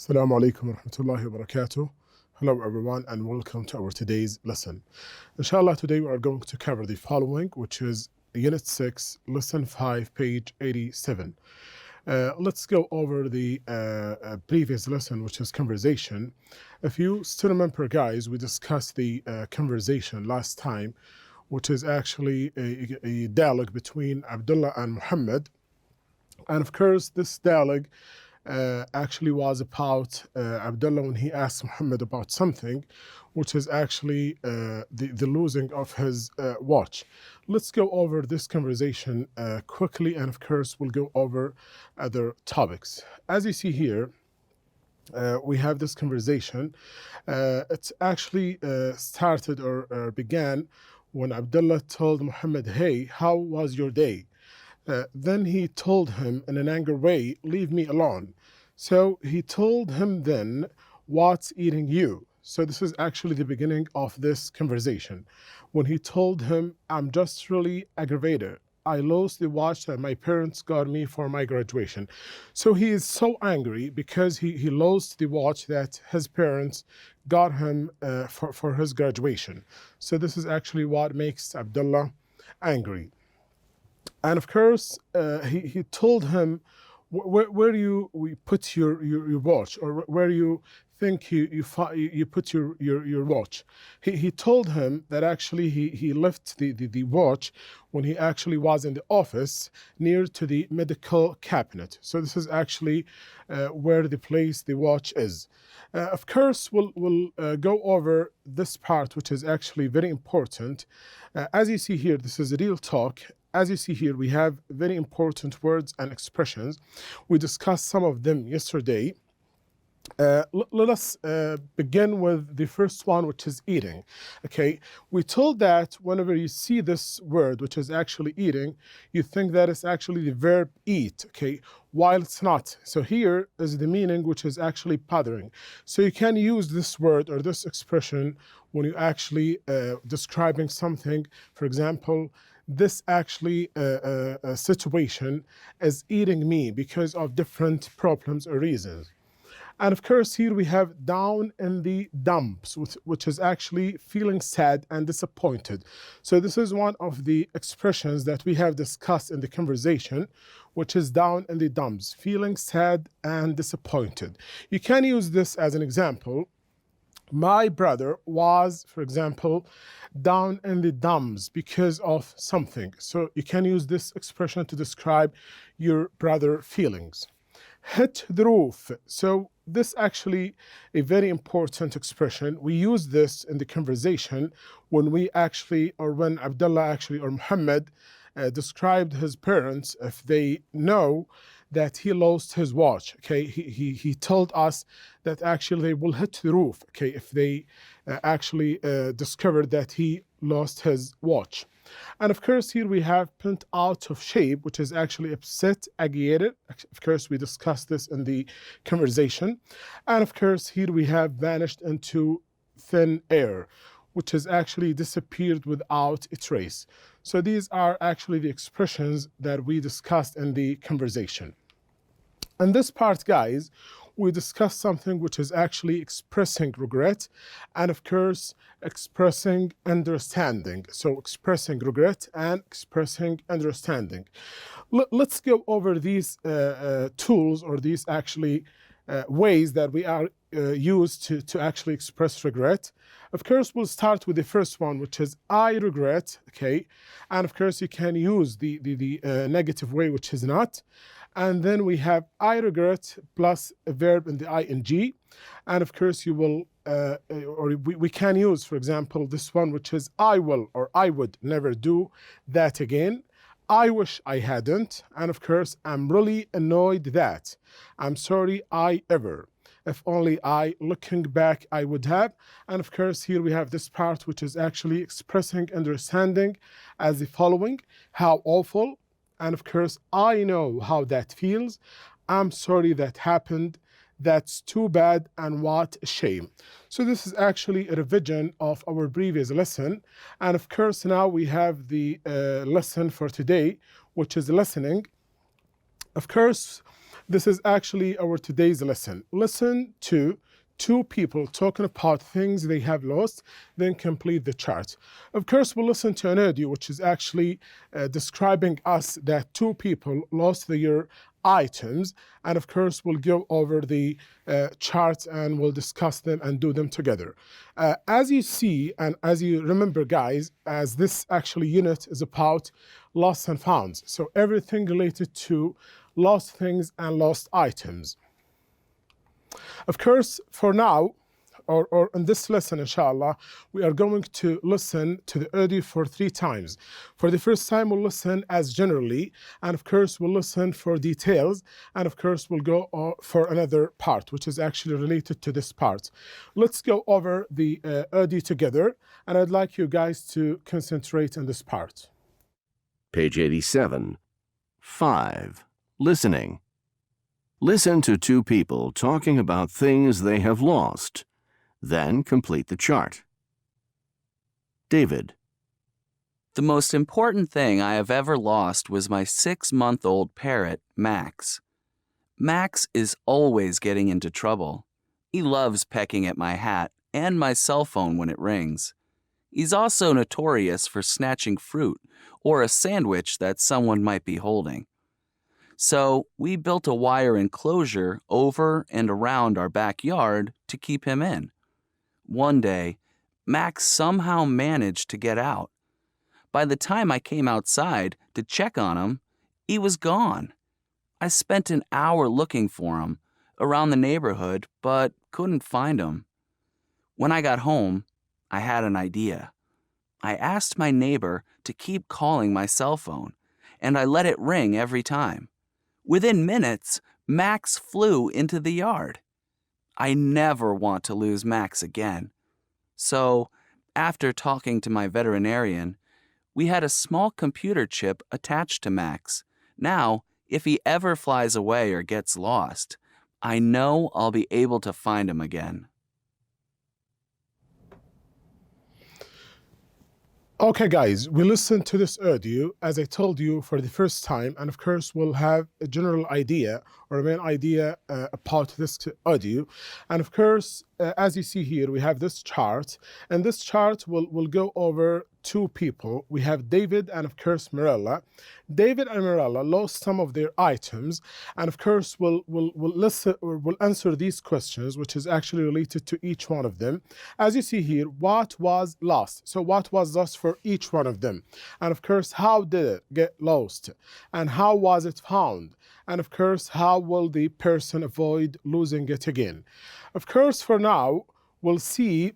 Assalamu alaikum wa rahmatullahi wa barakatuh. Hello everyone and welcome to our today's lesson. Inshallah, today we are going to cover the following, which is Unit 6, Lesson 5, page 87. Let's go over the previous lesson, which is conversation. If you still remember, guys, we discussed the conversation last time, which is actually a dialogue between Abdullah and Muhammad. And of course, this dialogue actually was about Abdullah when he asked Muhammad about something, which is actually the losing of his watch. Let's go over this conversation quickly, and of course we'll go over other topics. As you see here, we have this conversation. It's actually started or began when Abdullah told Muhammad, "Hey, how was your day?" Then he told him in an angry way, "Leave me alone." So he told him then, "What's eating you?" So this is actually the beginning of this conversation. When he told him, "I'm just really aggravated. I lost the watch that my parents got me for my graduation." So he is so angry because he lost the watch that his parents got him for his graduation. So this is actually what makes Abdullah angry. And of course, he told him, where do you put your watch, or where you think you put your watch? He told him that actually he left the watch when he actually was in the office near to the medical cabinet. So this is actually where the place the watch is. Of course, we'll go over this part, which is actually very important. As you see here, this is a real talk. As you see here, we have very important words and expressions. We discussed some of them yesterday. Let us begin with the first one, which is eating. Okay, we told that whenever you see this word, which is actually eating, you think that it's actually the verb eat, okay, while it's not. So here is the meaning, which is actually bothering. So you can use this word or this expression when you're actually describing something. For example, this actually situation is eating me because of different problems or reasons. And of course, here we have down in the dumps, which is actually feeling sad and disappointed. So this is one of the expressions that we have discussed in the conversation, which is down in the dumps, feeling sad and disappointed. You can use this as an example. My brother was, for example, down in the dumps because of something. So you can use this expression to describe your brother's feelings. Hit the roof. So this actually a very important expression. We use this in the conversation when we actually, or when Abdullah actually, or Muhammad described his parents, if they know that he lost his watch. Okay, he told us that actually they will hit the roof, okay, if they actually discovered that he lost his watch. And of course, here we have bent out of shape, which is actually upset, agitated. Of course, we discussed this in the conversation. And of course, here we have vanished into thin air, which has actually disappeared without a trace. So these are actually the expressions that we discussed in the conversation. In this part, guys, we discussed something which is actually expressing regret and, of course, expressing understanding. So expressing regret and expressing understanding. Let's go over these tools, or these actually ways that we are used to actually express regret. Of course, we'll start with the first one, which is I regret, okay? And of course, you can use the negative way, which is not. And then we have I regret plus a verb in the ing. And of course, you will, or we can use, for example, this one, which is I will, or I would never do that again. I wish I hadn't. And of course, I'm really annoyed that. I'm sorry I ever. If only I, looking back, I would have. And of course, here we have this part, which is actually expressing understanding as the following: how awful. And of course, I know how that feels. I'm sorry that happened. That's too bad, and what a shame. So this is actually a revision of our previous lesson. And of course, now we have the lesson for today, which is listening. Of course, This is actually our today's lesson. Listen to two people talking about things they have lost, then complete the chart. Of course, we'll listen to an audio which is actually describing us that two people lost their items, and of course we'll go over the charts and we'll discuss them and do them together. As you see and as you remember, guys, as this actually unit is about lost and founds, so everything related to lost things and lost items. Of course, for now, or in this lesson, inshallah, we are going to listen to the audio for 3 times. For the first time, we'll listen as generally, and of course, we'll listen for details, and of course, we'll go for another part, which is actually related to this part. Let's go over the audio together, and I'd like you guys to concentrate on this part. Page 87. 5. Listening. Listen to two people talking about things they have lost. Then complete the chart. David. The most important thing I have ever lost was my 6-month-old parrot, Max. Max is always getting into trouble. He loves pecking at my hat and my cell phone when it rings. He's also notorious for snatching fruit or a sandwich that someone might be holding. So we built a wire enclosure over and around our backyard to keep him in. One day, Max somehow managed to get out. By the time I came outside to check on him, he was gone. I spent an hour looking for him around the neighborhood, but couldn't find him. When I got home, I had an idea. I asked my neighbor to keep calling my cell phone, and I let it ring every time. Within minutes, Max flew into the yard. I never want to lose Max again. So, after talking to my veterinarian, we had a small computer chip attached to Max. Now, if he ever flies away or gets lost, I know I'll be able to find him again. Okay, guys, we listened to this audio, as I told you, for the first time, and of course, we'll have a general idea or a main idea about this audio. And of course, as you see here, we have this chart, and this chart will go over two people. We have David and of course Mirella. David and Mirella lost some of their items, and of course we'll listen or we'll answer these questions, which is actually related to each one of them. As you see here, what was lost? So what was lost for each one of them? And of course, how did it get lost? And how was it found? And of course, how will the person avoid losing it again? Of course, for now, we'll see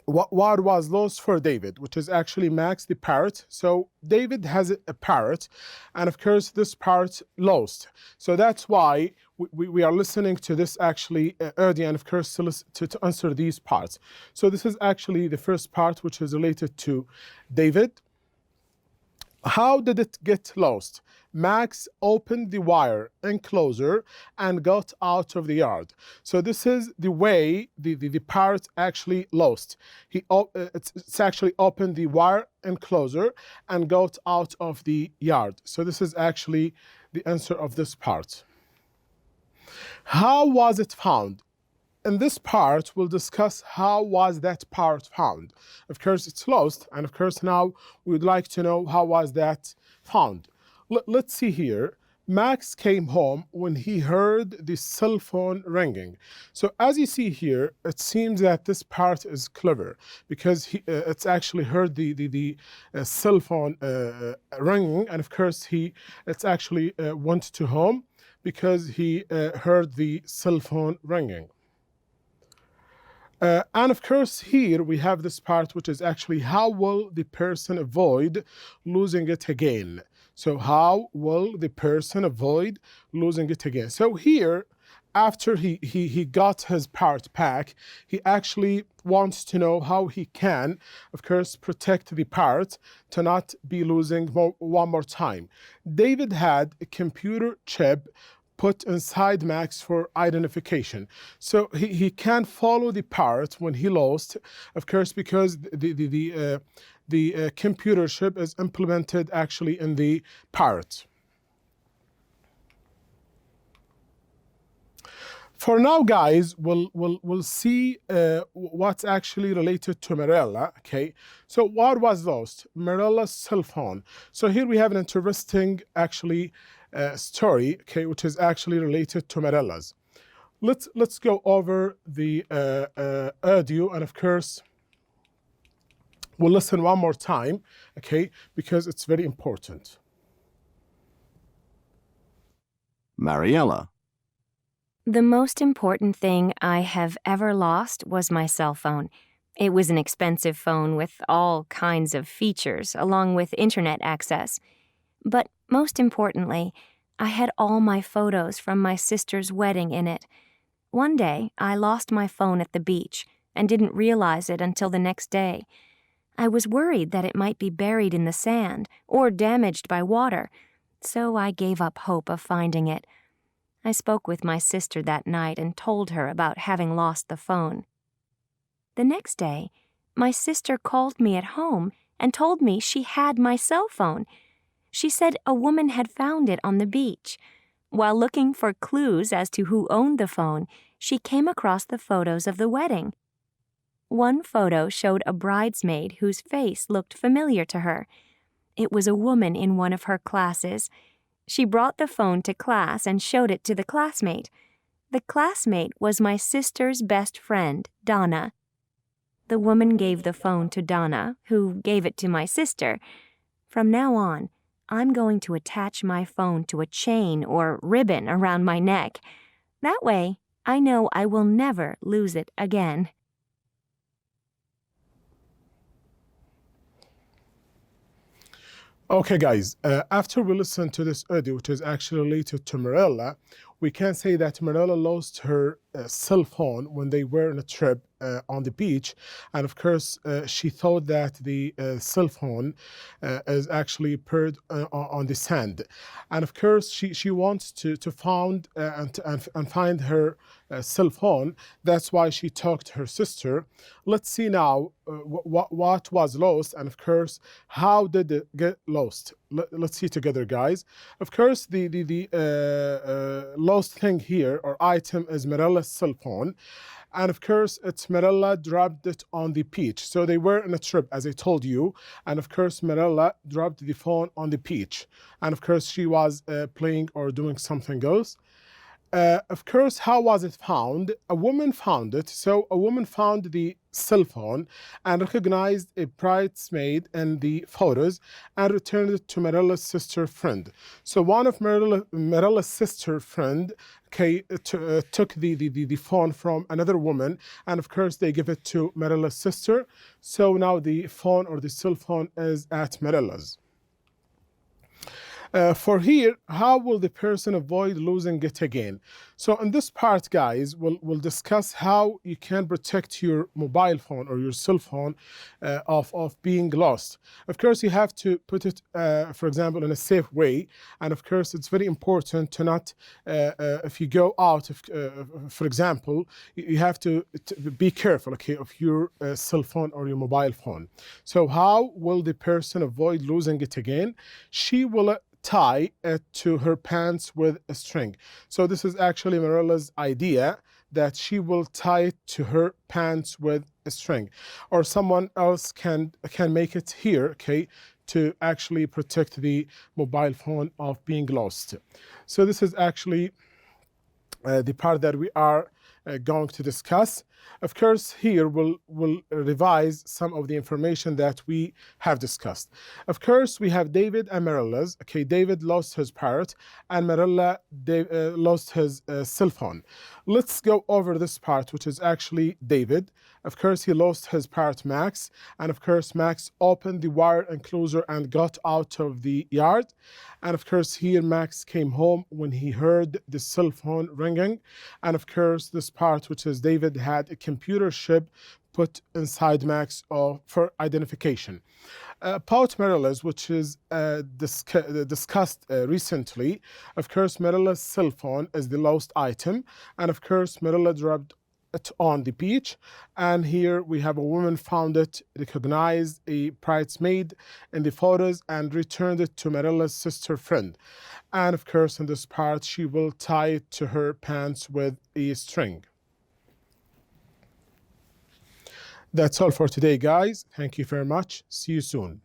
what was lost for David, which is actually Max the parrot. So David has a parrot, and of course this parrot lost. So that's why we are listening to this actually audio, and of course to answer these parts. So this is actually the first part, which is related to David. How did it get lost? Max opened the wire enclosure and got out of the yard. So this is the way the parrot actually lost. It's actually opened the wire enclosure and got out of the yard. So this is actually the answer of this part. How was it found? In this part, we'll discuss how was that parrot found. Of course, it's lost, and of course now we would like to know how was that found. Let's see here. Max came home when he heard the cell phone ringing. So as you see here, it seems that this parrot is clever because it's actually heard the cell phone ringing, and of course it's actually went to home because he heard the cell phone ringing. And of course, here we have this part, which is actually how will the person avoid losing it again? So how will the person avoid losing it again? So here, after he got his parrot back, he actually wants to know how he can, of course, protect the parrot to not be losing one more time. David had a computer chip put inside Max for identification. So he can follow the parrot when he lost, of course, because the computer chip is implemented actually in the parrot. For now, guys, we'll see what's actually related to Marilla, okay? So what was lost? Marilla's cell phone. So here we have an interesting, actually, story, okay, which is actually related to Marilla's. Let's go over the audio, and of course, we'll listen one more time, okay, because it's very important. Mariella. The most important thing I have ever lost was my cell phone. It was an expensive phone with all kinds of features, along with internet access. But most importantly, I had all my photos from my sister's wedding in it. One day, I lost my phone at the beach and didn't realize it until the next day. I was worried that it might be buried in the sand or damaged by water, so I gave up hope of finding it. I spoke with my sister that night and told her about having lost the phone. The next day, my sister called me at home and told me she had my cell phone. She said a woman had found it on the beach. While looking for clues as to who owned the phone, she came across the photos of the wedding. One photo showed a bridesmaid whose face looked familiar to her. It was a woman in one of her classes. She brought the phone to class and showed it to the classmate. The classmate was my sister's best friend, Donna. The woman gave the phone to Donna, who gave it to my sister. From now on, I'm going to attach my phone to a chain or ribbon around my neck. That way, I know I will never lose it again. Okay, guys, after we listen to this audio, which is actually related to Marilla, we can say that Marilla lost her cell phone when they were on a trip on the beach. And of course, she thought that the cell phone is actually paired on the sand. And of course, she wants to find and find her cell phone. That's why she talked to her sister. Let's see now what was lost, and of course, how did it get lost? Let's see together, guys. Of course, the lost thing here or item is Marilla's cell phone. And of course, it's Marilla dropped it on the beach. So they were on a trip, as I told you. And of course, Marilla dropped the phone on the beach. And of course, she was playing or doing something else. Of course, how was it found? A woman found it. So a woman found the cell phone and recognized a bridesmaid in the photos and returned it to Marilla's sister friend. So one of Marilla's sister friend took the phone from another woman, and of course they give it to Marilla's sister. So now the phone or the cell phone is at Marilla's. For here, how will the person avoid losing it again? So in this part, guys, we'll discuss how you can protect your mobile phone or your cell phone of being lost. Of course, you have to put it, for example, in a safe way. And of course, it's very important to not, if you go out, for example, you have to be careful, okay, of your cell phone or your mobile phone. So how will the person avoid losing it again? She will tie it to her pants with a string. So this is actually Marilla's idea, that she will tie it to her pants with a string, or someone else can make it here, okay, to actually protect the mobile phone of being lost. So this is actually the part that we are going to discuss. Of course, here we'll revise some of the information that we have discussed. Of course, we have David and Marilla's. Okay, David lost his parrot and Marilla lost his cell phone. Let's go over this part, which is actually David. Of course, he lost his parrot Max, and of course, Max opened the wire enclosure and got out of the yard. And of course, here Max came home when he heard the cell phone ringing. And of course, this part, which is David had a computer chip put inside Max for identification. About Marilla's, which is discussed recently, of course, Marilla's cell phone is the lost item, and of course, Marilla dropped it on the beach. And here we have a woman found it, recognized a bridesmaid in the photos, and returned it to Marilla's sister friend. And of course, in this part, she will tie it to her pants with a string. That's all for today, guys. Thank you very much. See you soon.